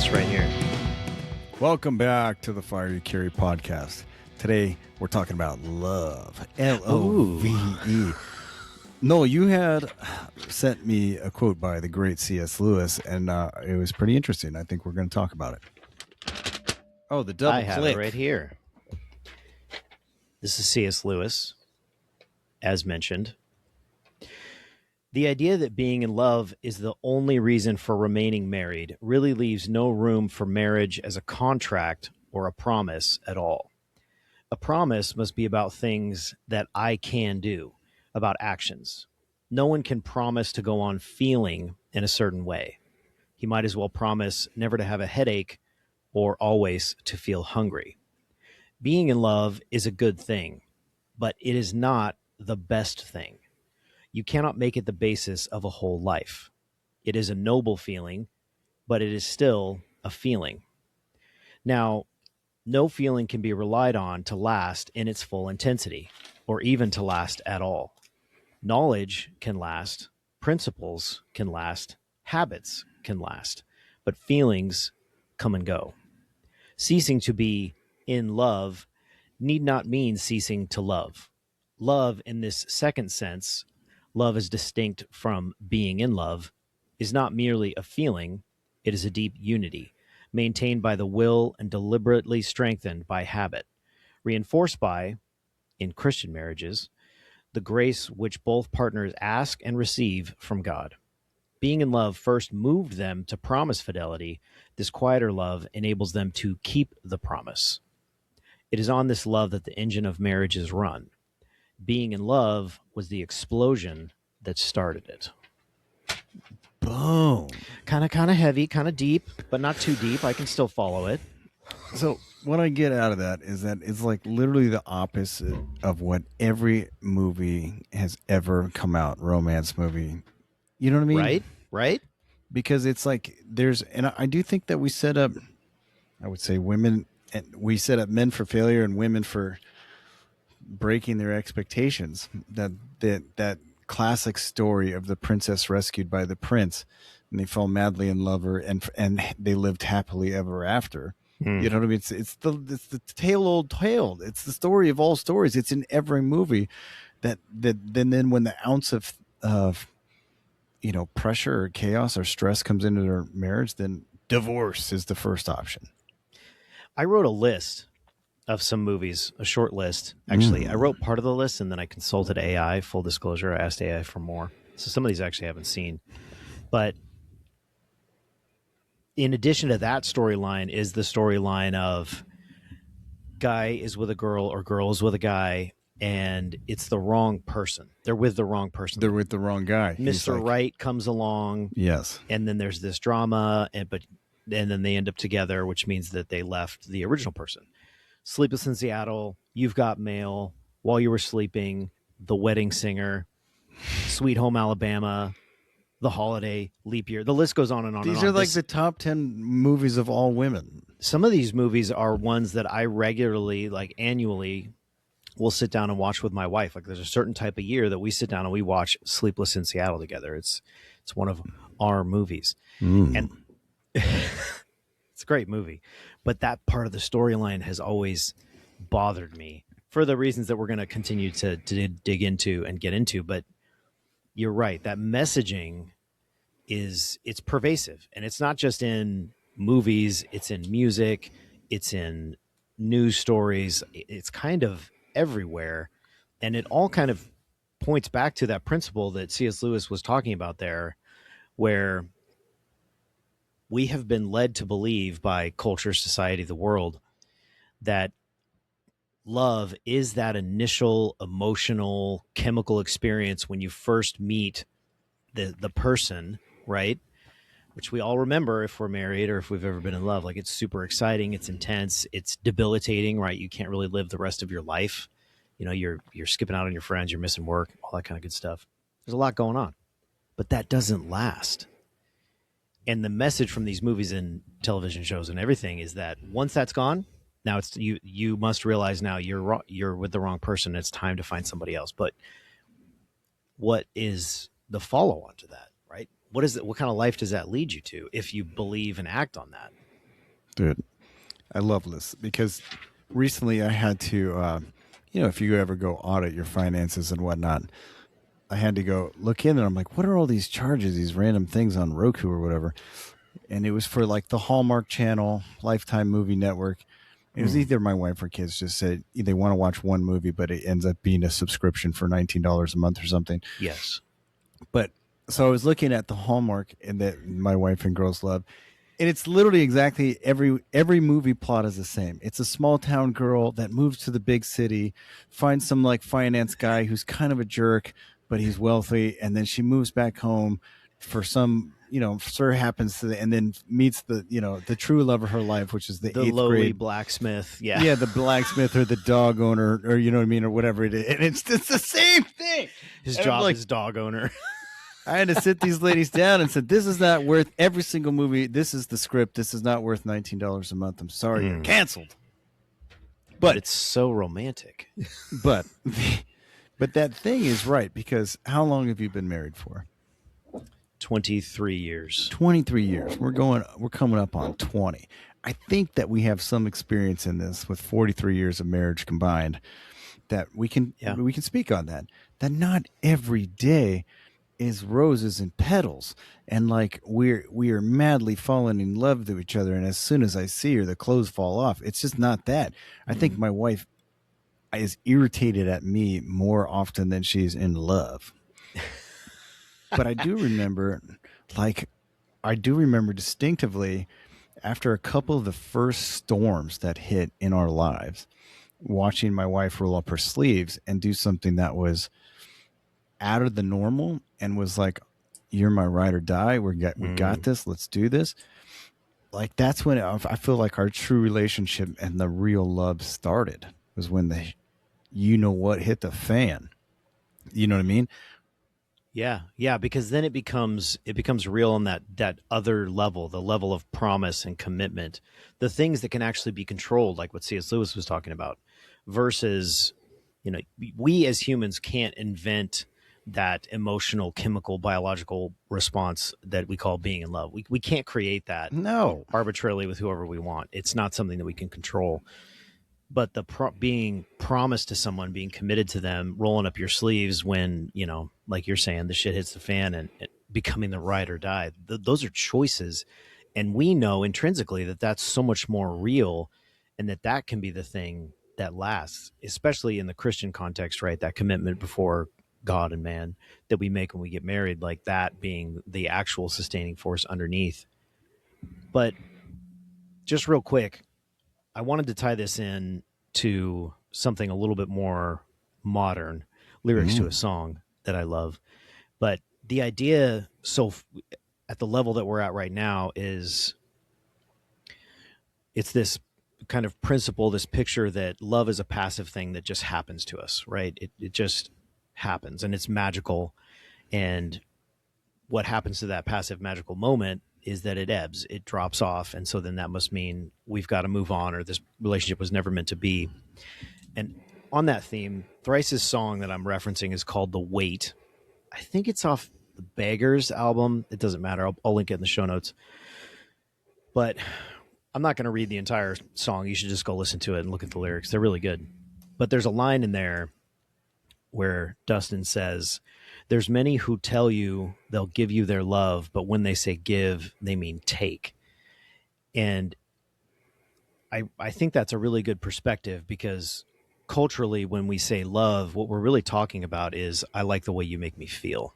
this right here. Welcome back to the Fire You Carry podcast. Today, we're talking about love. Love. Noel, you had sent me a quote by the great C.S. Lewis, and it was pretty interesting. I think we're going to talk about it. Oh, the double I have click. it right here. This is C.S. Lewis, as mentioned. The idea that being in love is the only reason for remaining married really leaves no room for marriage as a contract or a promise at all. A promise must be about things that I can do, about actions. No one can promise to go on feeling in a certain way. He might as well promise never to have a headache or always to feel hungry. Being in love is a good thing, but it is not the best thing. You cannot make it the basis of a whole life. It is a noble feeling, but it is still a feeling. Now, no feeling can be relied on to last in its full intensity, or even to last at all. Knowledge can last, principles can last, habits can last, but feelings come and go. Ceasing to be in love need not mean ceasing to love. Love, in this second sense, love is distinct from being in love, is not merely a feeling, it is a deep unity, maintained by the will and deliberately strengthened by habit, reinforced by, in Christian marriages, the grace which both partners ask and receive from God. Being in love first moved them to promise fidelity. This quieter love enables them to keep the promise. It is on this love that the engine of marriage is run. Being in love was the explosion that started it. Boom. Kind of heavy, kind of deep, but not too deep. I can still follow it. So what I get out of that is that it's like literally the opposite of what every movie has ever come out, romance movie. You know what I mean? Right? Because it's like and I do think that we set up, I would say women, and we set up men for failure and women for breaking their expectations. That classic story of the princess rescued by the prince, and they fell madly in love, and they lived happily ever after. You know what I mean? It's the old tale. It's the story of all stories. It's in every movie. Then when the ounce of pressure or chaos or stress comes into their marriage, then divorce is the first option. I wrote a list of some movies, a short list. Actually, I wrote part of the list and then I consulted AI. Full disclosure, I asked AI for more. So some of these actually I haven't seen. But in addition to that storyline is the storyline of guy is with a girl or girl is with a guy, and it's the wrong person. They're with the wrong person. They're with the wrong guy. Mr. Right comes along. Yes. And then there's this drama, and then they end up together, which means that they left the original person. Sleepless in Seattle, You've Got Mail, While You Were Sleeping, The Wedding Singer, Sweet Home Alabama, The Holiday, Leap Year. The list goes on and on. These are like the top 10 movies of all women. Some of these movies are ones that I regularly, like annually, will sit down and watch with my wife. Like there's a certain type of year that we sit down and we watch Sleepless in Seattle together. It's one of our movies. And it's a great movie. But that part of the storyline has always bothered me for the reasons that we're going to continue to dig into and get into. But you're right. That messaging it's pervasive. And it's not just in movies. It's in music. It's in news stories. It's kind of everywhere. And it all kind of points back to that principle that C.S. Lewis was talking about there, where we have been led to believe by culture, society, the world, that love is that initial emotional chemical experience when you first meet the person, right? Which we all remember if we're married or if we've ever been in love. Like it's super exciting, it's intense, it's debilitating, right? You can't really live the rest of your life. You know, you're skipping out on your friends, you're missing work, all that kind of good stuff. There's a lot going on, but that doesn't last. And the message from these movies and television shows and everything is that once that's gone, now it's you must realize now you're with the wrong person. It's time to find somebody else. But what is the follow on to that, right? What is it? What kind of life does that lead you to if you believe and act on that? Dude, I love this because recently I had to, if you ever go audit your finances and whatnot, I had to go look in and I'm like, what are all these charges, these random things on Roku or whatever? And it was for like the Hallmark Channel, Lifetime Movie Network. It was either my wife or kids just said they want to watch one movie, but it ends up being a subscription for $19 a month or something. Yes. But so I was looking at the Hallmark and that my wife and girls love, and it's literally exactly every movie plot is the same. It's a small town girl that moves to the big city, finds some like finance guy who's kind of a jerk, but he's wealthy, and then she moves back home for some, sure happens to, and then meets the true love of her life, which is the eighth lowly grade blacksmith. yeah, the blacksmith or the dog owner, or you know what I mean, or whatever it is, and it's the same thing. His And job is dog owner. I had to sit these ladies down and said, "This is not worth every single movie. This is the script. This is not worth $19 a month. I'm sorry, you're canceled." But it's so romantic. But but that thing is right, because how long have you been married for? 23 years. 23 years. We're coming up on 20. I think that we have some experience in this with 43 years of marriage combined, that we can speak on that. That not every day is roses and petals, and like we are madly falling in love with each other, and as soon as I see her the clothes fall off. It's just not that. I think my wife is irritated at me more often than she's in love. But I do remember distinctively, after a couple of the first storms that hit in our lives, watching my wife roll up her sleeves and do something that was out of the normal and was like, "You're my ride or die. We got this. Let's do this." Like, that's when I feel like our true relationship and the real love started, was when the hit the fan. You know what I mean? Yeah, because then it becomes real on that other level, the level of promise and commitment, the things that can actually be controlled, like what C.S. Lewis was talking about, versus, we as humans can't invent that emotional, chemical, biological response that we call being in love. We can't create that arbitrarily with whoever we want. It's not something that we can control. But being promised to someone, being committed to them, rolling up your sleeves when, like you're saying, the shit hits the fan, and becoming the ride or die, those are choices. And we know intrinsically that that's so much more real, and that can be the thing that lasts, especially in the Christian context, right? That commitment before God and man that we make when we get married, like that being the actual sustaining force underneath. But just real quick, I wanted to tie this in to something a little bit more modern, lyrics to a song that I love. But the idea, at the level that we're at right now, is it's this kind of principle, this picture that love is a passive thing that just happens to us, right? It just happens, and it's magical. And what happens to that passive magical moment is that it ebbs, it drops off. And so then that must mean we've got to move on, or this relationship was never meant to be. And on that theme, Thrice's song that I'm referencing is called The Wait. I think it's off the Beggars album. It doesn't matter. I'll link it in the show notes. But I'm not going to read the entire song. You should just go listen to it and look at the lyrics. They're really good. But there's a line in there where Dustin says, "There's many who tell you they'll give you their love, but when they say give, they mean take." And I think that's a really good perspective, because culturally, when we say love, what we're really talking about is, I like the way you make me feel.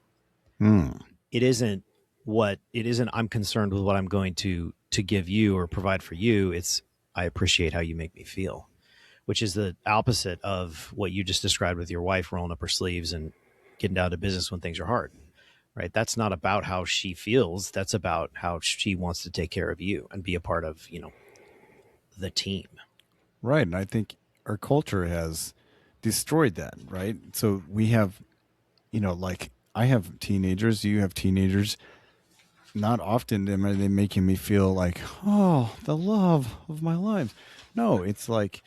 It isn't I'm concerned with what I'm going to give you or provide for you. It's, I appreciate how you make me feel, which is the opposite of what you just described with your wife rolling up her sleeves and getting down to business when things are hard, right? That's not about how she feels. That's about how she wants to take care of you and be a part of, the team. Right. And I think our culture has destroyed that, right? So we have, like, I have teenagers, you have teenagers. Not often am they making me feel like, oh, the love of my life. No, it's like,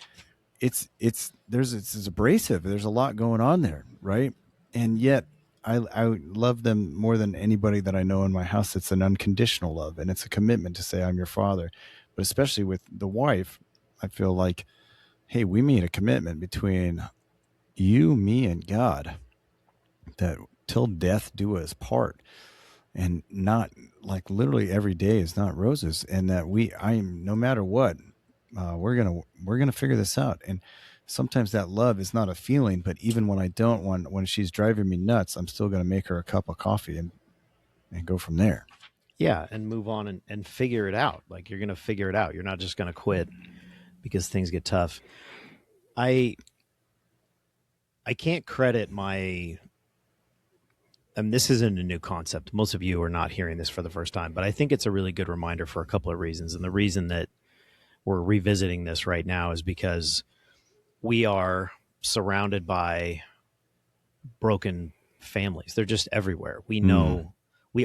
it's abrasive. There's a lot going on there, right? And yet I love them more than anybody that I know in my house. It's an unconditional love, and it's a commitment to say, I'm your father. but especially with the wife, I feel like, hey, we made a commitment between you, me, and God that till death do us part, and not like literally every day is not roses, and that I'm no matter what, we're gonna figure this out. And sometimes that love is not a feeling, but even when I don't want, when she's driving me nuts, I'm still gonna make her a cup of coffee and go from there. Yeah, and move on and figure it out. Like you're going to figure it out. You're not just going to quit because things get tough. I I can't credit my and this isn't a new concept. Most of you are not hearing this for the first time, but I think it's a really good reminder for a couple of reasons. And the reason that we're revisiting this right now is because we are surrounded by broken families. They're just everywhere. We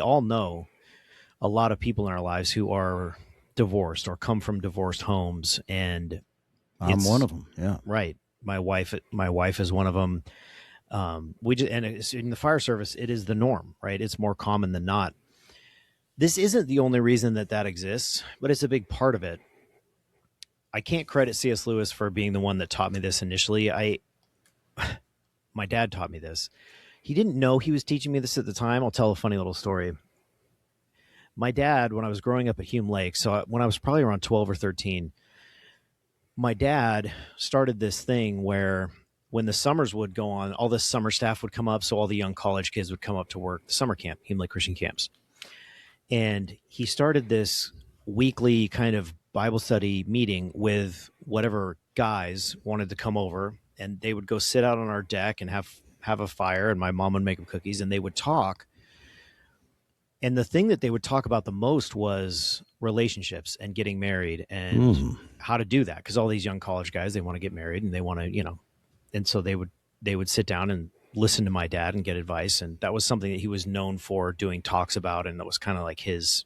all know a lot of people in our lives who are divorced or come from divorced homes, and I'm one it's of them. Yeah. right. My wife is one of them. We just, and it's, in the fire service, it is the norm, right? It's more common than not. This isn't the only reason that that exists, but it's a big part of it. I can't credit C.S. Lewis for being the one that taught me this initially. My dad taught me this. He didn't know he was teaching me this at the time. I'll tell a funny little story. My dad, when I was growing up at Hume Lake, so when I was probably around 12 or 13, my dad started this thing where when the summers would go on, all the summer staff would come up. So all the young college kids would come up to work the summer camp, Hume Lake Christian camps. And he started this weekly kind of Bible study meeting with whatever guys wanted to come over, and they would go sit out on our deck and have a fire, and my mom would make them cookies, and they would talk. And the thing that they would talk about the most was relationships and getting married and how to do that, because all these young college guys, they want to get married and they want to, and so they would sit down and listen to my dad and get advice, and that was something that he was known for doing talks about, and that was kind of like his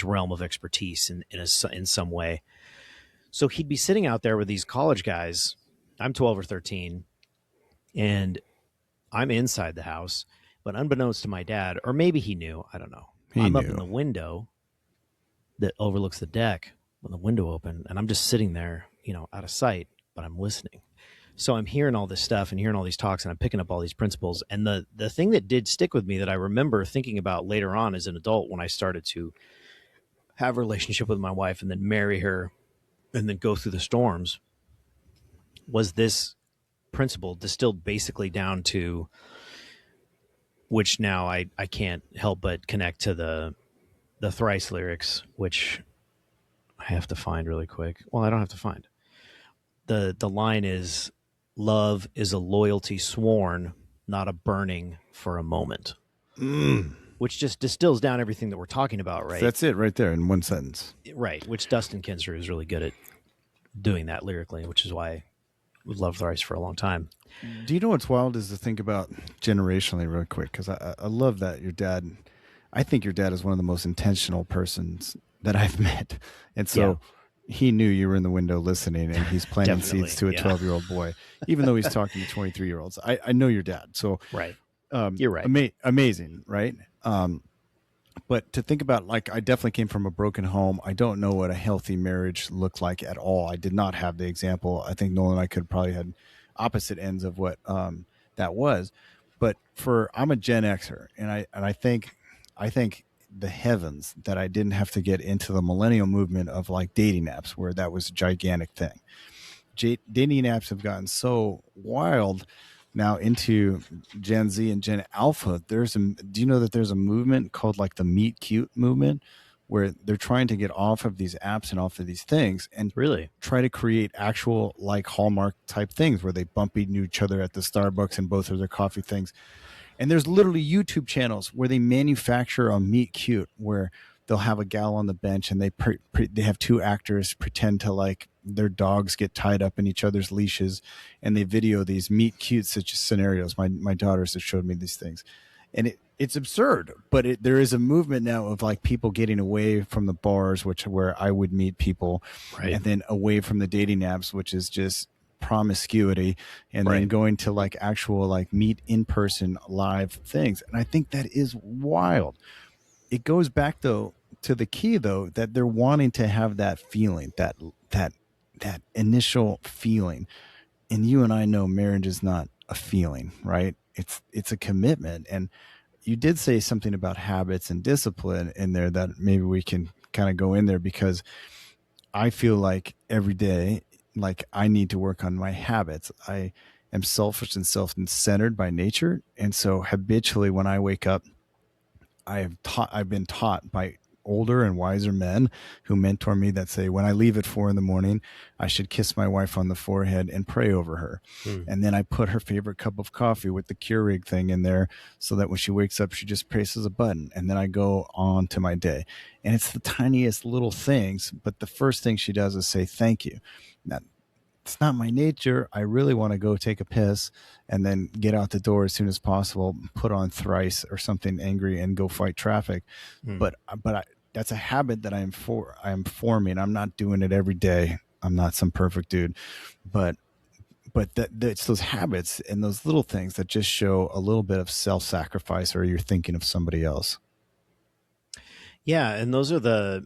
realm of expertise in some way. So he'd be sitting out there with these college guys. I'm 12 or 13, and I'm inside the house, but unbeknownst to my dad, or maybe he knew, I don't know. I'm up in the window that overlooks the deck with the window open, and I'm just sitting there, out of sight, but I'm listening. So I'm hearing all this stuff and hearing all these talks, and I'm picking up all these principles. And the thing that did stick with me that I remember thinking about later on as an adult, when I started to have a relationship with my wife and then marry her and then go through the storms, was this principle distilled basically down to, which now I can't help but connect to the Thrice lyrics, which I have to find really quick. Well, I don't have to find. The line is, love is a loyalty sworn, not a burning for a moment. Which just distills down everything that we're talking about, right? That's it right there in one sentence. Right, which Dustin Kinzer is really good at doing that lyrically, which is why we've loved Thrice for a long time. Do you know what's wild is to think about generationally real quick? Because I love that your dad, I think your dad is one of the most intentional persons that I've met. And so he knew you were in the window listening, and he's planting seeds to a 12-year-old boy, even though he's talking to 23-year-olds. I know your dad. So right. You're right. Amazing, right? But to think about, like, I definitely came from a broken home. I don't know what a healthy marriage looked like at all. I did not have the example. I think Nole and I could probably had opposite ends of what that was. But I'm a Gen Xer, and I think the heavens that I didn't have to get into the millennial movement of like dating apps, where that was a gigantic thing. Dating apps have gotten so wild now into Gen Z and Gen Alpha. Do you know that there's a movement called like the Meet Cute movement, where they're trying to get off of these apps and off of these things and really try to create actual like Hallmark type things where they bump into each other at the Starbucks and both of their coffee things. And there's literally YouTube channels where they manufacture a Meet Cute, where they'll have a gal on the bench and they have two actors pretend to, like, their dogs get tied up in each other's leashes, and they video these Meet Cute such scenarios. My daughters have showed me these things, and it's absurd, but there is a movement now of like people getting away from the bars, where I would meet people, right, and then away from the dating apps, which is just promiscuity, and then going to like actual like meet in person live things. And I think that is wild. It goes back though to the key though, that they're wanting to have that feeling, that that initial feeling. And you and I know marriage is not a feeling, right? It's a commitment. And you did say something about habits and discipline in there that maybe we can kind of go in there, because I feel like every day, like I need to work on my habits. I am selfish and self-centered by nature. And so habitually when I wake up, I've been taught by older and wiser men who mentor me that say, when I leave at 4 a.m, I should kiss my wife on the forehead and pray over her. Hmm. And then I put her favorite cup of coffee with the Keurig thing in there so that when she wakes up, she just presses a button. And then I go on to my day. And it's the tiniest little things. But the first thing she does is say, thank you. Now, it's not my nature. I really want to go take a piss and then get out the door as soon as possible, put on thrice or something angry and go fight traffic. Hmm. But that's a habit that I am forming. I'm not doing it every day. I'm not some perfect dude, but it's those habits and those little things that just show a little bit of self-sacrifice, or you're thinking of somebody else. Yeah, and those are the.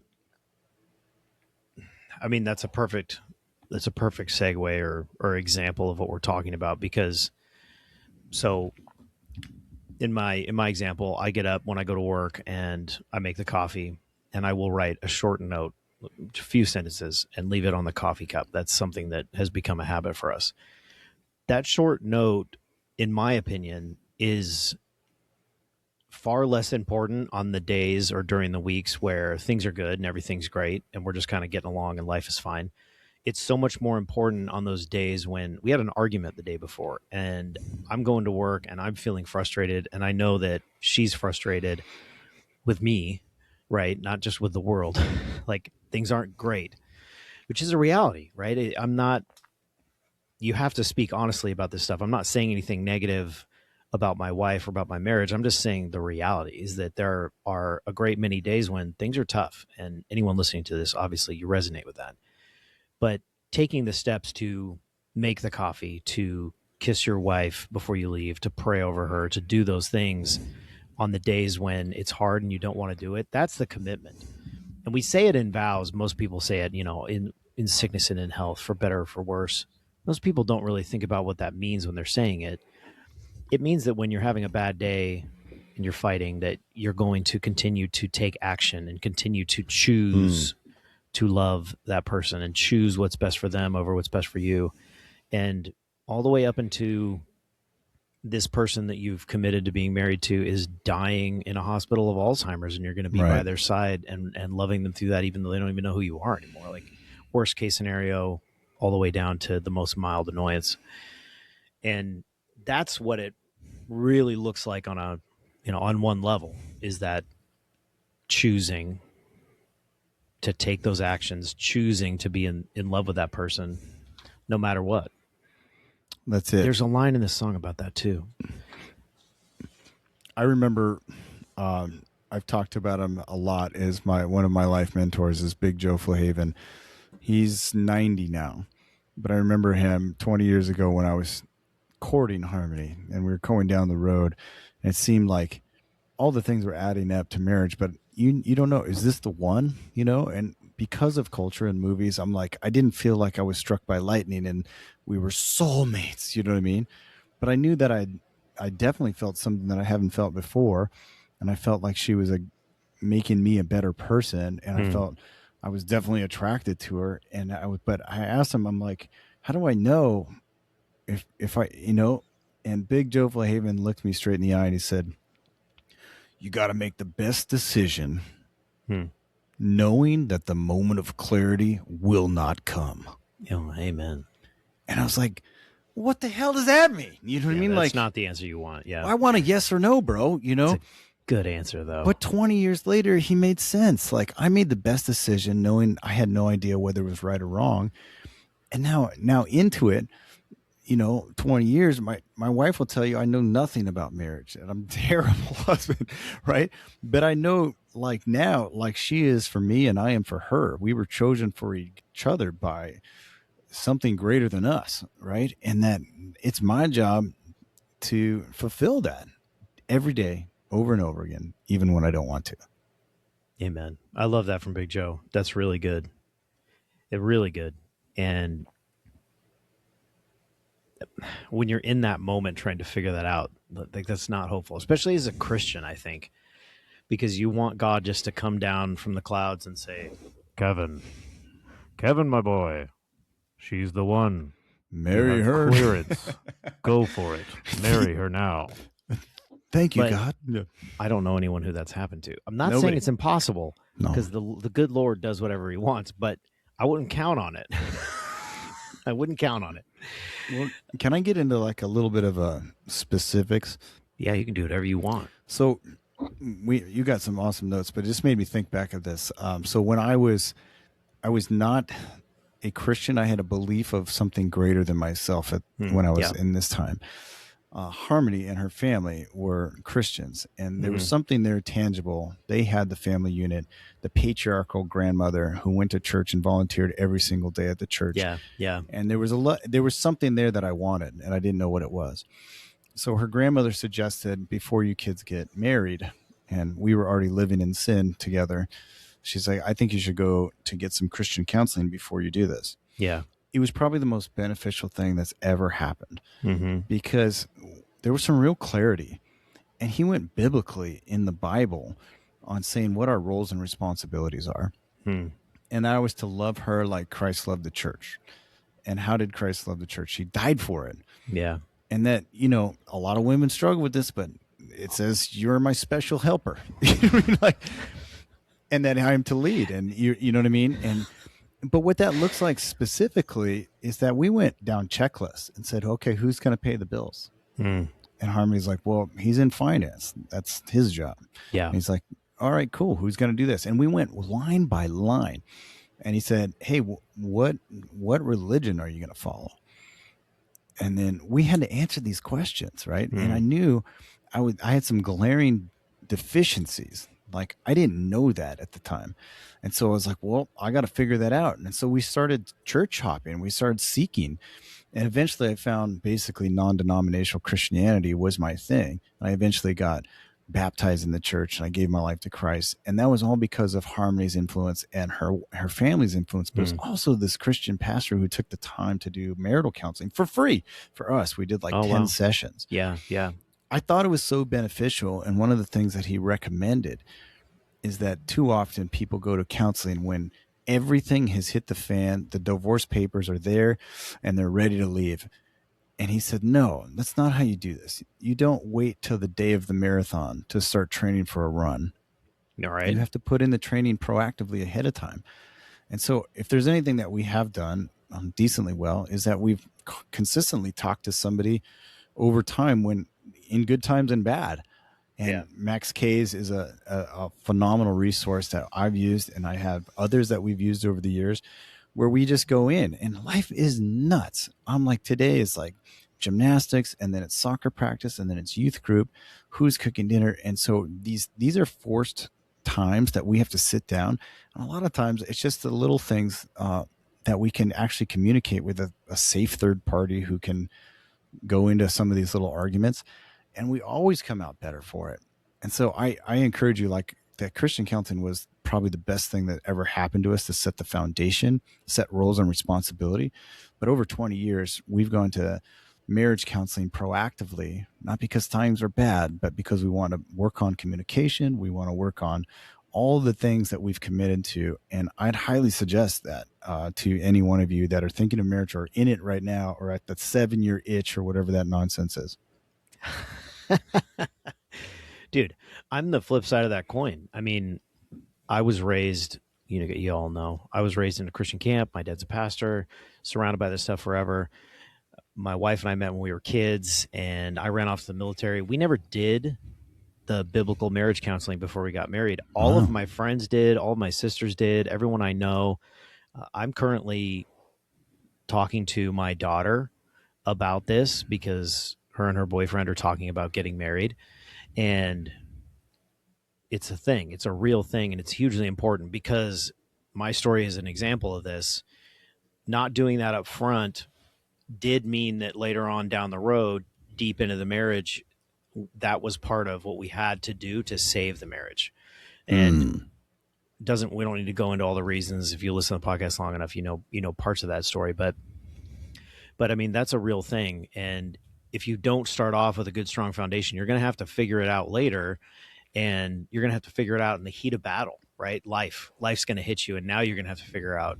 I mean, that's a perfect segue or example of what we're talking about, because so in my example, I get up when I go to work and I make the coffee, and I will write a short note, a few sentences, and leave it on the coffee cup. That's something that has become a habit for us. That short note, in my opinion, is far less important on the days or during the weeks where things are good and everything's great and we're just kind of getting along and life is fine. It's so much more important on those days when we had an argument the day before and I'm going to work and I'm feeling frustrated, and I know that she's frustrated with me, right? Not just with the world. Like things aren't great, which is a reality, right? I'm not, you have to speak honestly about this stuff. I'm not saying anything negative about my wife or about my marriage. I'm just saying the reality is that there are a great many days when things are tough. And anyone listening to this, obviously, you resonate with that. But taking the steps to make the coffee, to kiss your wife before you leave, to pray over her, to do those things on the days when it's hard and you don't want to do it, that's the commitment. And we say it in vows. Most people say it, in sickness and in health, for better or for worse. Most people don't really think about what that means when they're saying it. It means that when you're having a bad day and you're fighting, that you're going to continue to take action and continue to choose to love that person and choose what's best for them over what's best for you. And all the way up into this person that you've committed to being married to is dying in a hospital of Alzheimer's, and you're going to be by Right. their side and loving them through that, even though they don't even know who you are anymore. Like worst case scenario, all the way down to the most mild annoyance. And that's what it really looks like on one level, is that choosing to take those actions, choosing to be in love with that person no matter what. That's it. There's a line in this song about that too. I remember I've talked about him a lot. Is my one of my life mentors is Big Joe Flahaven. He's 90 now, but I remember him 20 years ago when I was courting Harmony and we were going down the road, and it seemed like all the things were adding up to marriage, but you don't know, is this the one, and because of culture and movies, I'm like, I didn't feel like I was struck by lightning and we were soulmates, you know what I mean? But I knew that I definitely felt something that I haven't felt before, and I felt like she was making me a better person, and I felt I was definitely attracted to her. And but I asked him, I'm like, how do I know if I, and Big Joe Flahaven looked me straight in the eye and he said, you got to make the best decision Hmm. knowing that the moment of clarity will not come. Amen. And I was like, what the hell does that mean? You know what I mean? That's Like, not the answer you want. Yeah. I want a yes or no, bro, It's a good answer though. But 20 years later, he made sense. Like, I made the best decision knowing I had no idea whether it was right or wrong. And now into it, 20 years, my wife will tell you I know nothing about marriage and I'm a terrible husband, right? But I know, like, now, like she is for me and I am for her. We were chosen for each other by something greater than us, right? And that it's my job to fulfill that every day, over and over again, even when I don't want to. Amen. I love that from Big Joe. That's really good. Really good. And when you're in that moment trying to figure that out, like that's not hopeful, especially as a Christian, I think, because you want God just to come down from the clouds and say, Kevin, Kevin, my boy, she's the one. You Marry have her. clearance. Go for it. Marry her now. Thank you, But God. Yeah. I don't know anyone who that's happened to. I'm not saying Nobody. it's impossible No. because the good Lord does whatever he wants, but I wouldn't count on it. I wouldn't count on it. Well, can I get into like a little bit of specifics? Yeah, you can do whatever you want. So you got some awesome notes, but it just made me think back of this. So when I was not a Christian, I had a belief of something greater than myself when I was Yeah. in this time. Harmony and her family were Christians, and there was something there tangible. They had the family unit, the patriarchal grandmother who went to church and volunteered every single day at the church. Yeah. Yeah. And there was something there that I wanted, and I didn't know what it was. So her grandmother suggested, before you kids get married, and we were already living in sin together, she's like, I think you should go to get some Christian counseling before you do this. Yeah. It was probably the most beneficial thing that's ever happened, Mm-hmm. because there was some real clarity. And he went biblically in the Bible on saying what our roles and responsibilities are. And that was to love her like Christ loved the church. And how did Christ love the church? He died for it. Yeah. And that, a lot of women struggle with this, but it says, you're my special helper. And that I'm to lead. And you know what I mean? But what that looks like specifically is that we went down checklists and said, okay, who's going to pay the bills? And Harmony's like, well, he's in finance. That's his job. Yeah. And he's like, all right, cool. Who's going to do this? And we went line by line. And he said, hey, what religion are you going to follow? And then we had to answer these questions, right? And I knew I had some glaring deficiencies. Like, I didn't know that at the time. And so I was like, well, I got to figure that out. And so we started church hopping. We started seeking. And eventually I found basically non-denominational Christianity was my thing. And I eventually got baptized in the church, and I gave my life to Christ. And that was all because of Harmony's influence and her family's influence. But it was also this Christian pastor who took the time to do marital counseling for free for us. We did like 10 sessions. Yeah. Yeah. I thought it was so beneficial. And one of the things that he recommended is that too often people go to counseling when everything has hit the fan, the divorce papers are there, and they're ready to leave. And he said, no, that's not how you do this. You don't wait till the day of the marathon to start training for a run. All right. You have to put in the training proactively ahead of time. And so if there's anything that we have done decently well, is that we've consistently talked to somebody over time, when in good times and bad. And Max K's is a phenomenal resource that I've used, and I have others that we've used over the years, where we just go in, and life is nuts. I'm like, today is like gymnastics, and then it's soccer practice, and then it's youth group, who's cooking dinner. And so these are forced times that we have to sit down. And a lot of times it's just the little things that we can actually communicate with a safe third party who can go into some of these little arguments, and we always come out better for it. And so I encourage you, like, that Christian counseling was probably the best thing that ever happened to us to set the foundation, set roles and responsibility. But over 20 years, we've gone to marriage counseling proactively, not because times are bad, but because we want to work on communication. We want to work on all the things that we've committed to. And I'd highly suggest that to any one of you that are thinking of marriage or in it right now, or at the 7-year itch or whatever that nonsense is. Dude, I'm the flip side of that coin. I mean, I was raised, you all know, I was raised in a Christian camp. My dad's a pastor, surrounded by this stuff forever. My wife and I met when we were kids, and I ran off to the military. We never did the biblical marriage counseling before we got married. All of my friends did, all of my sisters did, everyone I know. I'm currently talking to my daughter about this because her and her boyfriend are talking about getting married. And it's a thing. It's a real thing, and it's hugely important, because my story is an example of this. Not doing that up front did mean that later on down the road, deep into the marriage, that was part of what we had to do to save the marriage. And doesn't we don't need to go into all the reasons. If you listen to the podcast long enough, you know parts of that story. But I mean, that's a real thing. And if you don't start off with a good, strong foundation, you're going to have to figure it out later. And you're going to have to figure it out in the heat of battle, right? Life's going to hit you. And now you're going to have to figure out,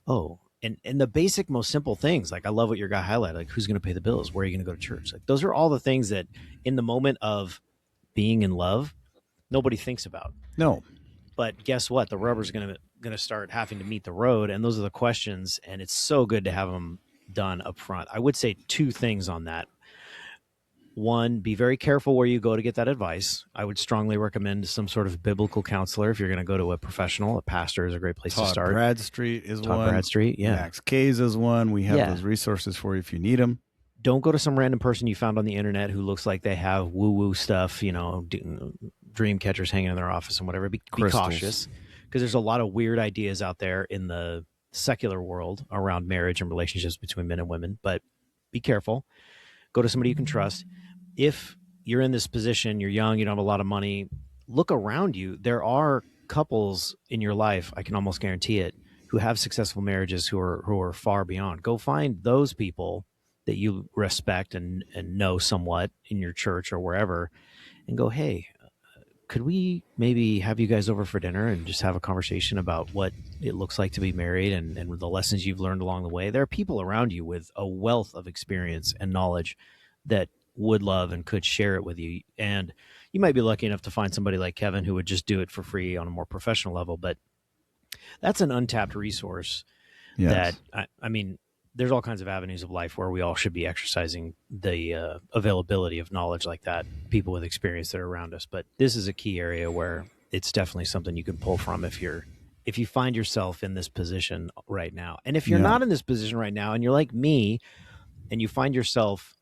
oh, and the basic, most simple things. Like, I love what your guy highlighted. Like, who's going to pay the bills? Where are you going to go to church? Like, those are all the things that in the moment of being in love, nobody thinks about. No. But guess what? The rubber's going to start having to meet the road. And those are the questions. And it's so good to have them done up front. I would say two things on that. One, be very careful where you go to get that advice. I would strongly recommend some sort of biblical counselor. If you're going to go to a professional, a pastor is a great place to start. Bradstreet is Todd one. Bradstreet, yeah. Max K's is one. We have those resources for you if you need them. Don't go to some random person you found on the internet who looks like they have woo-woo stuff, dream catchers hanging in their office and whatever. Be cautious, because there's a lot of weird ideas out there in the secular world around marriage and relationships between men and women. But be careful. Go to somebody you can trust. If you're in this position, you're young, you don't have a lot of money, look around you. There are couples in your life, I can almost guarantee it, who have successful marriages who are far beyond. Go find those people that you respect and know somewhat in your church or wherever, and go, hey, could we maybe have you guys over for dinner and just have a conversation about what it looks like to be married and the lessons you've learned along the way? There are people around you with a wealth of experience and knowledge that would love and could share it with you. And you might be lucky enough to find somebody like Kevin who would just do it for free on a more professional level. But that's an untapped resource that, I mean, there's all kinds of avenues of life where we all should be exercising the availability of knowledge like that, people with experience that are around us. But this is a key area where it's definitely something you can pull from if you find yourself in this position right now. And if you're not in this position right now and you're like me and you find yourself,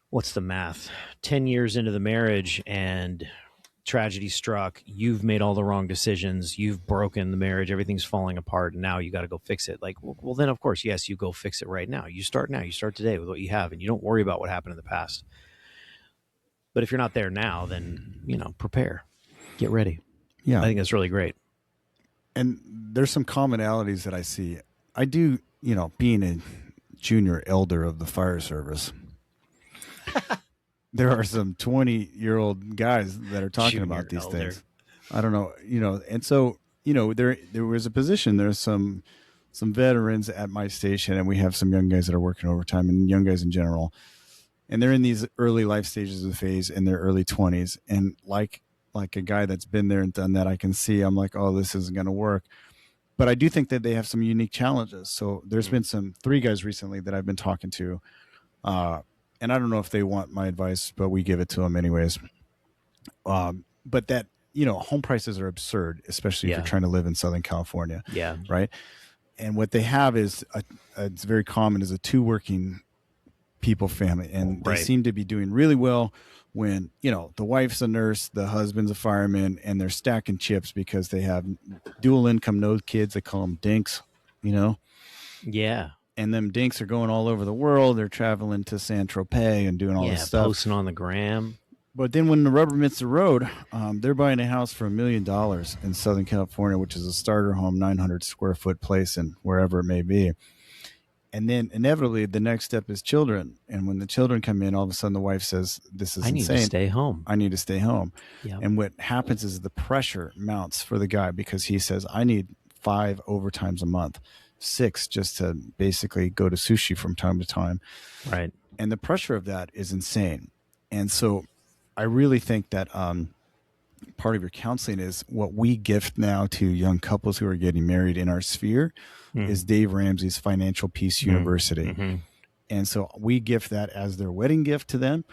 what's the math, 10 years into the marriage and tragedy struck, you've made all the wrong decisions, you've broken the marriage, everything's falling apart, and now you got to go fix it. Like, well, then of course, yes, you go fix it right now. You start today with what you have, and you don't worry about what happened in the past. But if you're not there now, then, prepare, get ready. Yeah. I think that's really great. And there's some commonalities that I see. I do, being a junior elder of the fire service, there are some 20-year-old guys that are talking about these things. I don't know, and so, there was a position, there's some veterans at my station, and we have some young guys that are working overtime, and young guys in general. And they're in these early life stages of the phase in their early 20s. And like a guy that's been there and done that, I can see, I'm like, oh, this isn't going to work. But I do think that they have some unique challenges. So there's been 3 guys recently that I've been talking to, and I don't know if they want my advice, but we give it to them anyways. But that, home prices are absurd, especially if you're trying to live in Southern California. Yeah. Right. And what they have is, it's very common, is a 2 working people family. And they seem to be doing really well when, the wife's a nurse, the husband's a fireman, and they're stacking chips because they have dual income, no kids. They call them dinks, Yeah. And them dinks are going all over the world. They're traveling to San Tropez and doing all this stuff. Posting on the gram. But then when the rubber meets the road, they're buying a house for $1 million in Southern California, which is a starter home, 900 square foot place, and wherever it may be. And then inevitably the next step is children. And when the children come in, all of a sudden the wife says, this is insane. I need to stay home. I need to stay home. Yep. And what happens is the pressure mounts for the guy, because he says, I need 5 overtimes a month. 6 just to basically go to sushi from time to time. Right. And the pressure of that is insane. And so I really think that part of your counseling is what we gift now to young couples who are getting married in our sphere is Dave Ramsey's Financial Peace University. Mm-hmm. And so we gift that as their wedding gift to them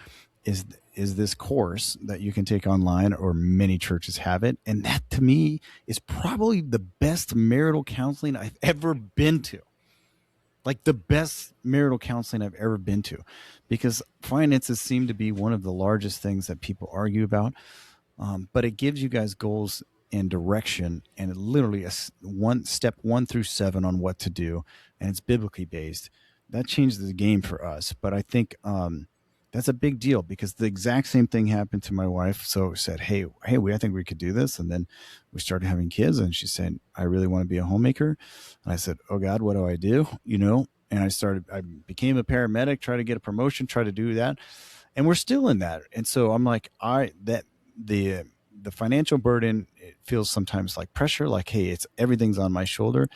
is this course that you can take online, or many churches have it. And that to me is probably the best marital counseling I've ever been to. Like the best marital counseling I've ever been to, because finances seem to be one of the largest things that people argue about. But it gives you guys goals and direction, and it literally step 1 through 7 on what to do. And it's biblically based. That changes the game for us. But I think, That's a big deal because the exact same thing happened to my wife. So I said, hey, I think we could do this. And then we started having kids, and she said, I really want to be a homemaker. And I said, oh God, what do I do? And I became a paramedic, try to get a promotion, try to do that. And we're still in that. And so I'm like, the financial burden, it feels sometimes like pressure, like, hey, everything's on my shoulder,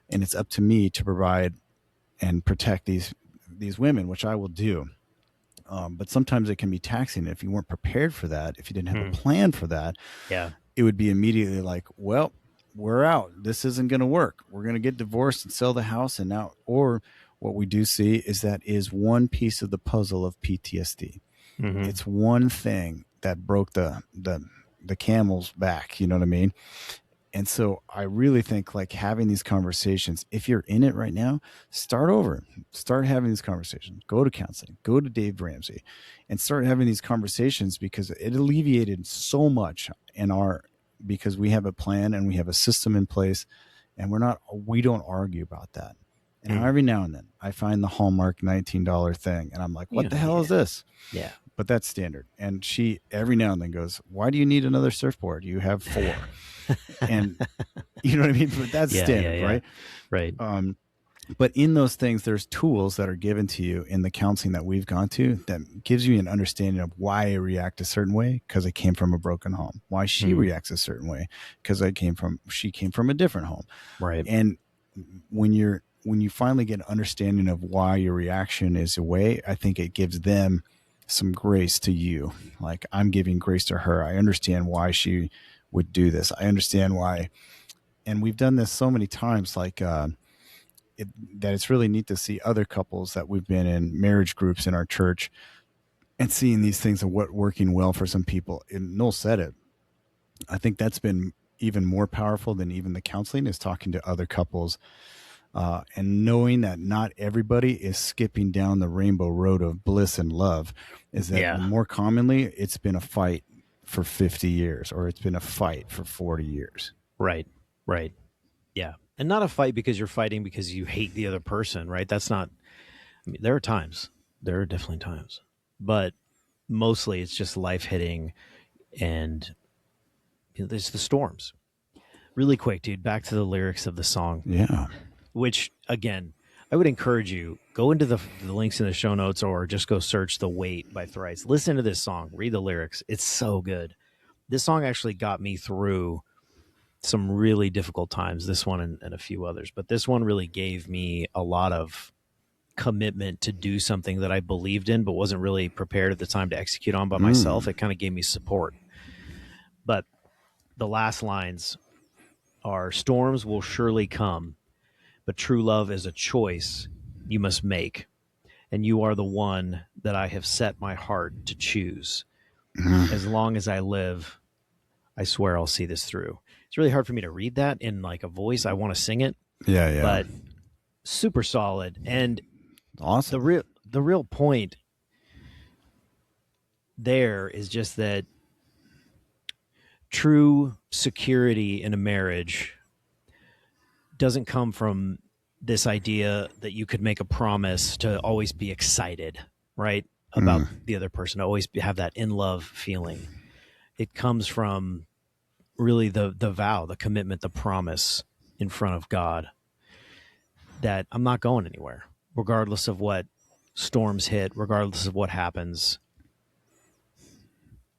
and it's up to me to provide and protect these women, which I will do. But sometimes it can be taxing. If you weren't prepared for that, if you didn't have a plan for that, Yeah. it would be immediately like, well, we're out. This isn't going to work. We're going to get divorced and sell the house. And now, or what we do see is that is one piece of the puzzle of PTSD. Mm-hmm. It's one thing that broke the camel's back. You know what I mean? And so I really think like having these conversations, if you're in it right now, start over, start having these conversations, go to counseling, go to Dave Ramsey and start having these conversations, because it alleviated so much because we have a plan and we have a system in place, and we don't argue about that. And every now and then I find the Hallmark $19 thing and I'm like, what the hell is this? Yeah. But that's standard. And she every now and then goes, why do you need another surfboard? You have 4. And you know what I mean? But that's standard, right? Right. But in those things, there's tools that are given to you in the counseling that we've gone to that gives you an understanding of why I react a certain way, because I came from a broken home. Why she reacts a certain way, because she came from a different home. Right. And when you finally get an understanding of why your reaction is a way, I think it gives them some grace to you. Like, I'm giving grace to her. I understand why she would do this. I understand why. And we've done this so many times, like that it's really neat to see other couples that we've been in marriage groups in our church and seeing these things of what working well for some people. And Nole said it. I think that's been even more powerful than even the counseling, is talking to other couples and knowing that not everybody is skipping down the rainbow road of bliss and love. Is that more commonly it's been a fight for 50 years, or it's been a fight for 40 years. Right. Yeah. And not a fight because you're fighting because you hate the other person, right? That's not, I mean, there are definitely times, but mostly it's just life hitting, and there's the storms. Really quick, dude, back to the lyrics of the song. Yeah. Which, again, I would encourage you, go into the links in the show notes, or just go search The Wait by Thrice. Listen to this song, read the lyrics. It's so good. This song actually got me through some really difficult times, this one and a few others. But this one really gave me a lot of commitment to do something that I believed in, but wasn't really prepared at the time to execute on by myself. It kind of gave me support. But the last lines are, storms will surely come, but true love is a choice you must make. And you are the one that I have set my heart to choose. As long as I live, I swear I'll see this through. It's really hard for me to read that in like a voice. I want to sing it. Yeah. But super solid. And awesome. The real point there is just that true security in a marriage doesn't come from this idea that you could make a promise to always be excited, right? About the other person, to always have that in love feeling. It comes from really the vow, the commitment, the promise in front of God that I'm not going anywhere, regardless of what storms hit, regardless of what happens.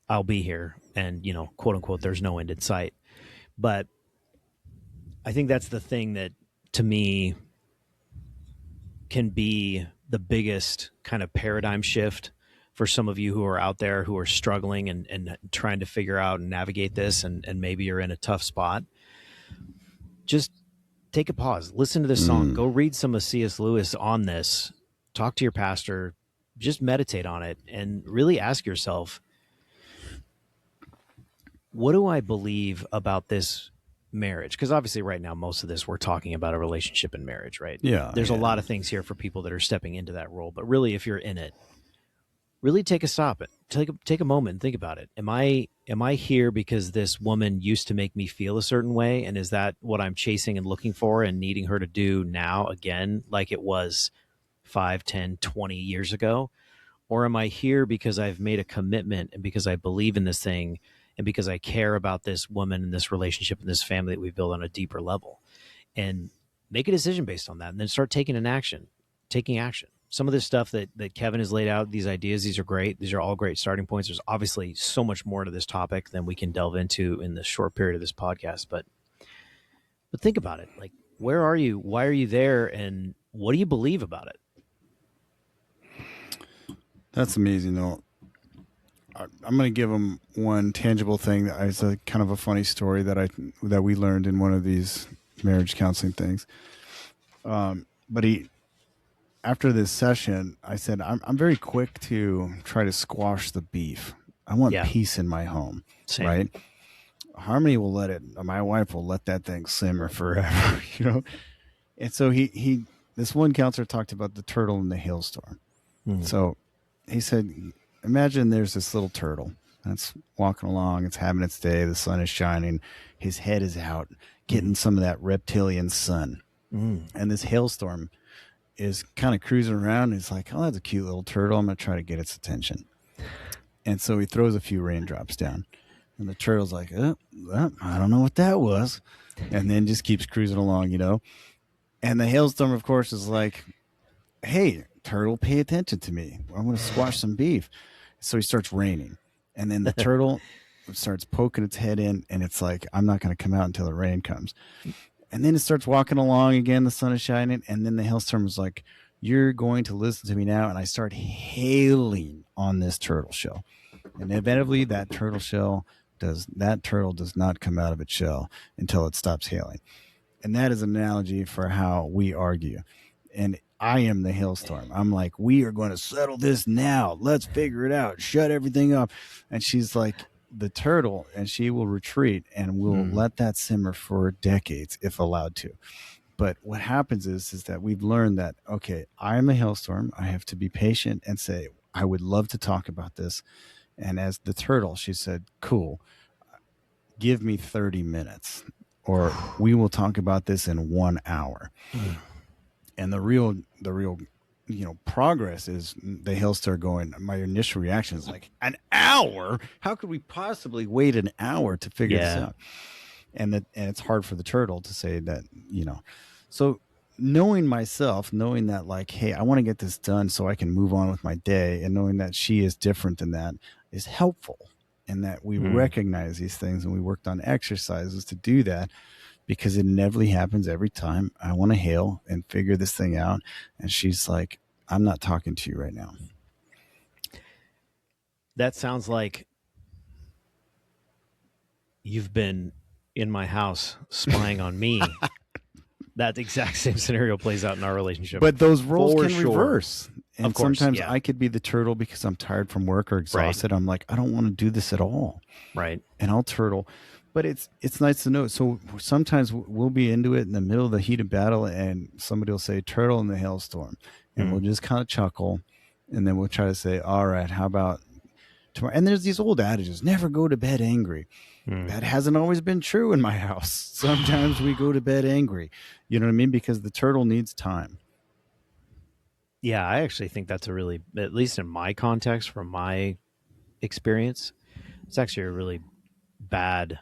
I'll be here, and quote unquote, there's no end in sight. But I think that's the thing that, to me, can be the biggest kind of paradigm shift for some of you who are out there who are struggling and trying to figure out and navigate this, and maybe you're in a tough spot. Just take a pause, listen to this song, go read some of C.S. Lewis on this, talk to your pastor, just meditate on it, and really ask yourself, what do I believe about this marriage? Because obviously right now, most of this, we're talking about a relationship and marriage, right? Yeah. There's a lot of things here for people that are stepping into that role, but really, if you're in it, really take a stop, take a moment and think about it. Am I here because this woman used to make me feel a certain way? And is that what I'm chasing and looking for and needing her to do now again, like it was 5, 10, 20 years ago? Or am I here because I've made a commitment and because I believe in this thing and because I care about this woman and this relationship and this family that we've built on a deeper level? And make a decision based on that, and then start taking action. Some of this stuff that Kevin has laid out, these ideas, these are great. These are all great starting points. There's obviously so much more to this topic than we can delve into in the short period of this podcast. But think about it. Like, where are you? Why are you there? And what do you believe about it? That's amazing, though. I'm going to give him one tangible thing that is a kind of a funny story that we learned in one of these marriage counseling things. But after this session, I said, I'm very quick to try to squash the beef. I want peace in my home, Same. right? Harmony will my wife will let that thing simmer forever, you know? And so this one counselor talked about the turtle in the hailstorm. So he said, imagine there's this little turtle that's walking along. It's having its day. The sun is shining. His head is out, getting some of that reptilian sun. And this hailstorm is kind of cruising around. And he's like, oh, that's a cute little turtle. I'm going to try to get its attention. And so he throws a few raindrops down. And the turtle's like, I don't know what that was. And then just keeps cruising along, you know. And the hailstorm, of course, is like, hey, turtle, pay attention to me. I'm going to squash some beef. So he starts raining. And then the turtle starts poking its head in. And it's like, I'm not going to come out until the rain comes. And then it starts walking along again. The sun is shining. And then the hailstorm is like, you're going to listen to me now. And I start hailing on this turtle shell. And inevitably, that turtle does not come out of its shell until it stops hailing. And that is an analogy for how we argue. And I am the hailstorm. I'm like, we are going to settle this now. Let's figure it out. Shut everything up. And she's like the turtle, and she will retreat and will let that simmer for decades if allowed to. But what happens is that we've learned that, okay, I'm a hailstorm. I have to be patient and say, I would love to talk about this. And as the turtle, she said, cool, give me 30 minutes or we will talk about this in 1 hour. And the real, progress is the hailstorm going, my initial reaction is like, an hour? How could we possibly wait an hour to figure this out? And it's hard for the turtle to say that, so knowing myself, knowing that like, hey, I want to get this done so I can move on with my day, and knowing that she is different than that is helpful, and that we recognize these things, and we worked on exercises to do that, because it inevitably happens every time I want to hail and figure this thing out. And she's like, I'm not talking to you right now. That sounds like you've been in my house spying on me. That exact same scenario plays out in our relationship. But those roles can reverse. And of course, sometimes I could be the turtle because I'm tired from work or exhausted. Right. I'm like, I don't want to do this at all. Right. And I'll turtle. But it's nice to know. So sometimes we'll be into it in the middle of the heat of battle, and somebody will say turtle in the hailstorm. And we'll just kind of chuckle. And then we'll try to say, all right, how about tomorrow? And there's these old adages, never go to bed angry. That hasn't always been true in my house. Sometimes we go to bed angry. You know what I mean? Because the turtle needs time. Yeah, I actually think that's a really, at least in my context, from my experience, it's actually a really bad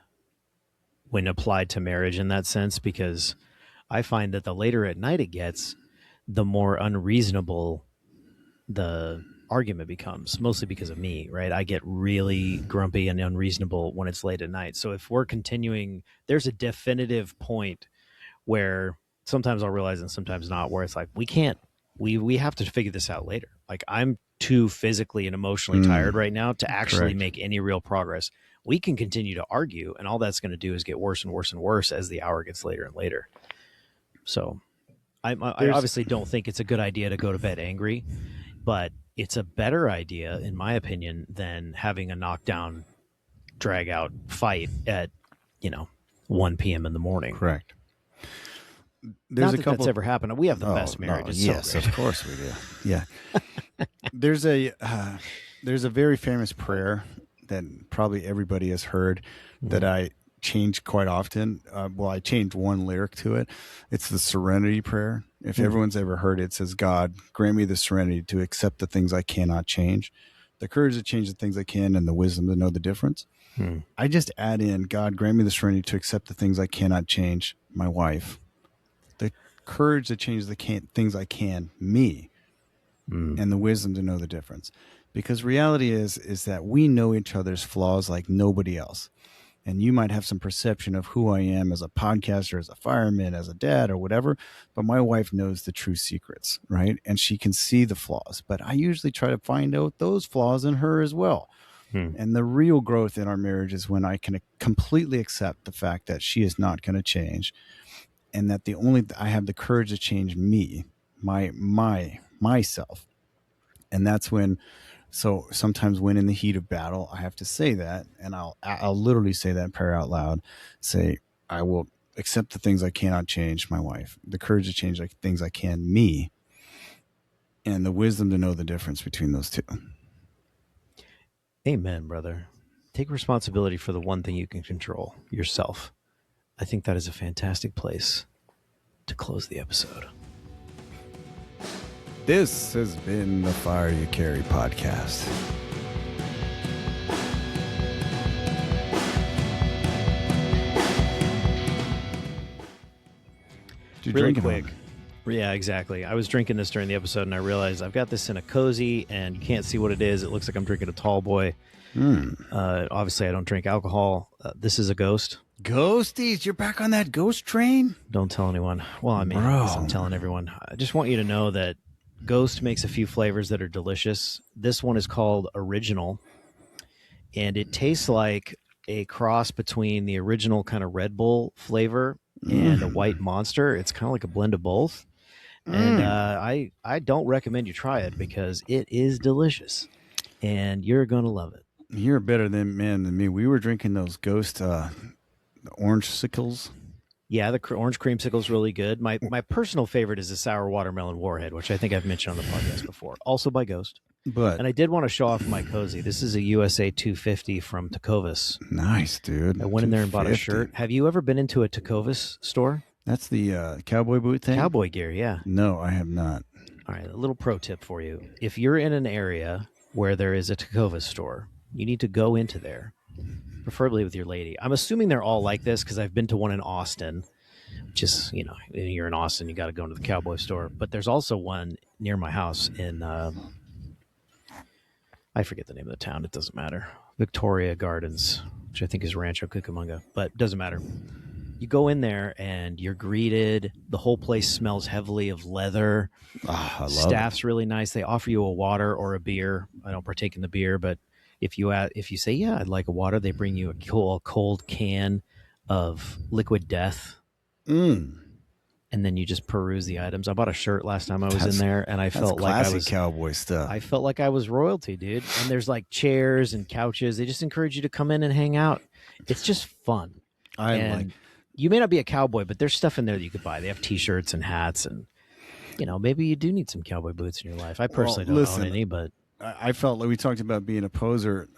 when applied to marriage in that sense, because I find that the later at night it gets, the more unreasonable the argument becomes, mostly because of me, right? I get really grumpy and unreasonable when it's late at night. So if we're continuing, there's a definitive point where sometimes I'll realize and sometimes not, where it's like, we have to figure this out later. Like, I'm too physically and emotionally tired right now to actually make any real progress. We can continue to argue, and all that's going to do is get worse and worse and worse as the hour gets later and later. So I obviously don't think it's a good idea to go to bed angry, but it's a better idea, in my opinion, than having a knockdown, drag out fight at, 1 p.m. in the morning. Correct. There's Not that that's ever happened. We have the best marriage. No, yes, of course we do. Yeah. There's a very famous prayer that probably everybody has heard that I change quite often. I changed one lyric to it. It's the Serenity Prayer. If everyone's ever heard it, it says, God, grant me the serenity to accept the things I cannot change, the courage to change the things I can, and the wisdom to know the difference. I just add in, God, grant me the serenity to accept the things I cannot change, my wife, the courage to change the things I can, me, and the wisdom to know the difference. Because reality is that we know each other's flaws like nobody else. And you might have some perception of who I am as a podcaster, as a fireman, as a dad, or whatever. But my wife knows the true secrets, right? And she can see the flaws. But I usually try to find out those flaws in her as well. And the real growth in our marriage is when I can completely accept the fact that she is not going to change, and that I have the courage to change me, myself. And that's when. So sometimes when in the heat of battle, I have to say that, and I'll literally say that prayer out loud. Say, I will accept the things I cannot change, my wife, the courage to change the things I can, me, and the wisdom to know the difference between those two. Amen, brother. Take responsibility for the one thing you can control, yourself. I think that is a fantastic place to close the episode. This has been the Fire You Carry podcast. Really quick. Yeah, exactly. I was drinking this during the episode, and I realized I've got this in a cozy, and you can't see what it is. It looks like I'm drinking a tall boy. Obviously, I don't drink alcohol. This is a Ghost. Ghosties, you're back on that ghost train? Don't tell anyone. Well, I mean, I'm telling everyone. I just want you to know that Ghost makes a few flavors that are delicious. This one is called Original, and it tastes like a cross between the original kind of Red Bull flavor and a White Monster. It's kind of like a blend of both. And I don't recommend you try it because it is delicious, and you're going to love it. You're a better than me. We were drinking those Ghost orange sickles. Yeah, the orange creamsicle is really good. My personal favorite is the sour watermelon warhead, which I think I've mentioned on the podcast before, also by Ghost. And I did want to show off my cozy. This is a USA 250 from Tecovas. Nice, dude. I went in there and bought a shirt. Have you ever been into a Tecovas store? That's the cowboy boot thing? Cowboy gear, yeah. No, I have not. All right, a little pro tip for you. If you're in an area where there is a Tecovas store, you need to go into there, preferably with your lady. I'm assuming they're all like this because I've been to one in Austin, which is, you're in Austin, you got to go into the cowboy store. But there's also one near my house in, I forget the name of the town. It doesn't matter. Victoria Gardens, which I think is Rancho Cucamonga, but it doesn't matter. You go in there and you're greeted. The whole place smells heavily of leather. I love Staff's really nice. They offer you a water or a beer. I don't partake in the beer, but if you say, yeah, I'd like a water, they bring you a cold can of Liquid Death. And then you just peruse the items. I bought a shirt last time I was in there, and I felt like I was cowboy stuff. I felt like I was royalty, dude. And there's like chairs and couches. They just encourage you to come in and hang out. It's just fun. You may not be a cowboy, but there's stuff in there that you could buy. They have T-shirts and hats, and maybe you do need some cowboy boots in your life. I personally don't own any, but I felt like we talked about being a poser.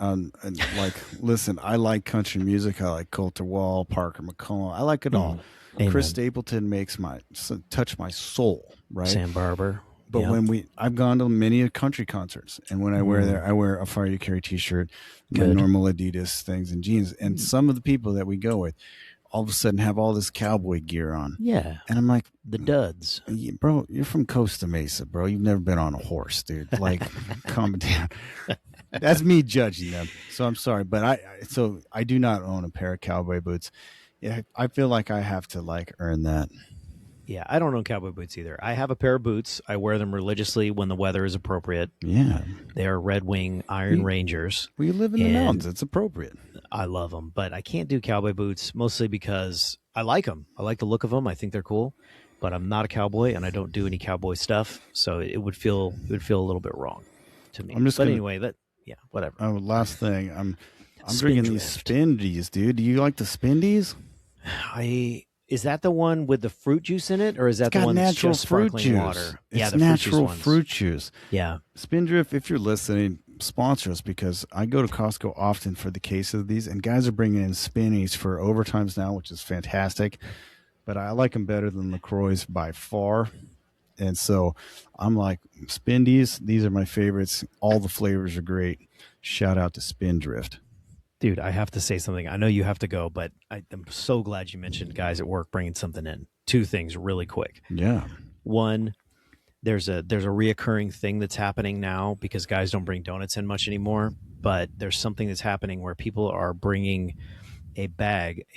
Listen, I like country music. I like Colter Wall, Parker McCollum. I like it all. Amen. Chris Stapleton touch my soul, right? Sam Barber. But I've gone to many country concerts, and when I wear a Fire You Carry T-shirt, my normal Adidas things and jeans. And some of the people that we go with, all of a sudden have all this cowboy gear on. Yeah, and I'm like, the duds, bro. You're from Costa Mesa, bro. You've never been on a horse, dude. Like, calm down. That's me judging them. So I'm sorry, but I do not own a pair of cowboy boots. Yeah, I feel like I have to earn that. Yeah, I don't own cowboy boots either. I have a pair of boots. I wear them religiously when the weather is appropriate. Yeah. They are Red Wing Iron Rangers. We live in the mountains. It's appropriate. I love them, but I can't do cowboy boots mostly because I like them. I like the look of them. I think they're cool, but I'm not a cowboy and I don't do any cowboy stuff, so it would feel a little bit wrong to me. Anyway, whatever. Oh, last thing. I'm drinking these Spindies, dude. Do you like the Spindies? Is that the one with the fruit juice in it, or is that the one that's just sparkling water? It's the natural fruit juice. Yeah. Spindrift, if you're listening, sponsor us because I go to Costco often for the case of these, and guys are bringing in Spinnies for overtimes now, which is fantastic. But I like them better than LaCroix's by far. And so I'm like, Spindies, these are my favorites. All the flavors are great. Shout out to Spindrift. Dude, I have to say something. I know you have to go, but I'm so glad you mentioned guys at work bringing something in. Two things really quick. Yeah. One, there's a reoccurring thing that's happening now because guys don't bring donuts in much anymore, but there's something that's happening where people are bringing a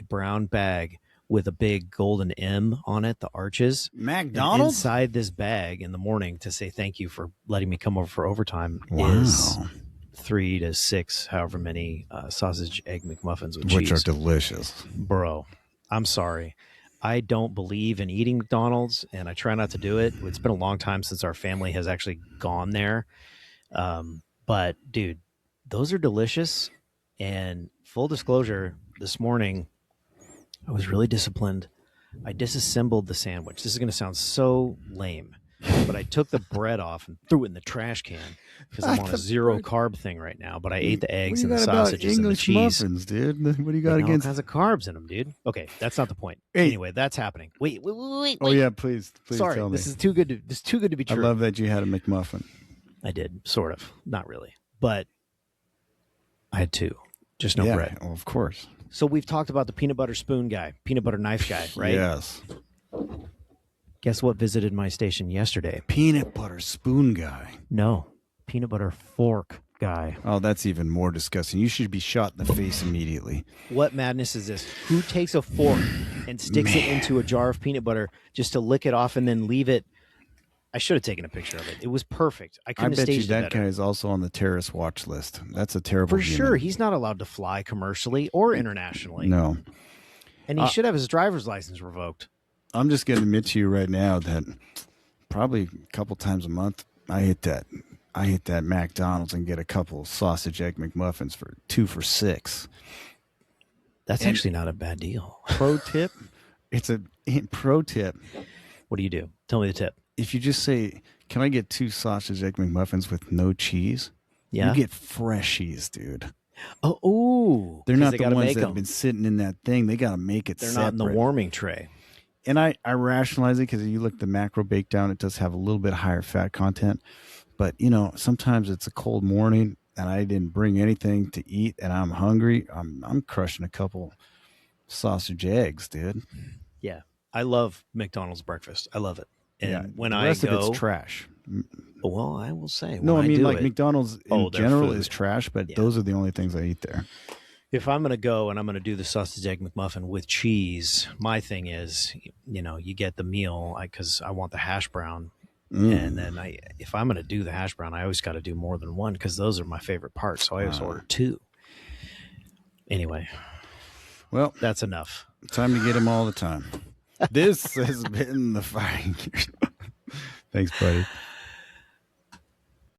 brown bag with a big golden M on it, the arches. And McDonald's? inside this bag in the morning to say thank you for letting me come over for overtime Wow. is 3 to 6, however many sausage egg McMuffins with Which cheese. are delicious. Bro, I'm sorry. I don't believe in eating McDonald's, and I try not to do it. It's been a long time since our family has actually gone there. But, dude, those are delicious. And full disclosure, this morning, I was really disciplined. I disassembled the sandwich. This is going to sound so lame, but I took the bread off and threw it in the trash can because I'm on a zero carb thing right now. But I ate the eggs and the sausages and the cheese. Muffins, dude? What do you got against all kinds of carbs in them, dude? Okay, that's not the point. Hey. Anyway, that's happening. Wait. Oh yeah, please Sorry, tell me. this is too good to be true. I love that you had a McMuffin. I did, sort of, not really, but I had two, just no bread. Well, of course. So we've talked about the peanut butter spoon guy, peanut butter knife guy, right? Yes. Guess what visited my station yesterday? Peanut butter spoon guy. No, peanut butter fork guy. Oh, that's even more disgusting. You should be shot in the face immediately. What madness is this? Who takes a fork and sticks it into a jar of peanut butter just to lick it off and then leave it? I should have taken a picture of it. It was perfect. I couldn't have staged it better. That guy is also on the terrorist watch list. That's a terrible For human. sure. He's not allowed to fly commercially or internationally. No. And he should have his driver's license revoked. I'm just going to admit to you right now that probably a couple times a month, I hit that McDonald's and get a couple of sausage egg McMuffins for 2 for $6. That's actually not a bad deal. Pro tip. It's a pro tip. What do you do? Tell me the tip. If you just say, can I get 2 sausage egg McMuffins with no cheese? Yeah. You get freshies, dude. Oh, ooh. They're not the ones that have been sitting in that thing. They got to make it separate. They're not in the warming tray. And I rationalize it because if you look at the macro bake down, it does have a little bit higher fat content. But, sometimes it's a cold morning and I didn't bring anything to eat and I'm hungry. I'm crushing a couple sausage eggs, dude. Yeah. I love McDonald's breakfast. I love it. And when the I rest go, of it's trash. Well, I will say. No, I mean, like it, McDonald's in general food is trash, but those are the only things I eat there. If I'm going to go and I'm going to do the sausage egg McMuffin with cheese, my thing is, you get the meal because I want the hash brown. And then if I'm going to do the hash brown, I always got to do more than one because those are my favorite parts. So I always order 2. Anyway, well, that's enough. Time to get them all the time. This has been the Fighting. Thanks, buddy.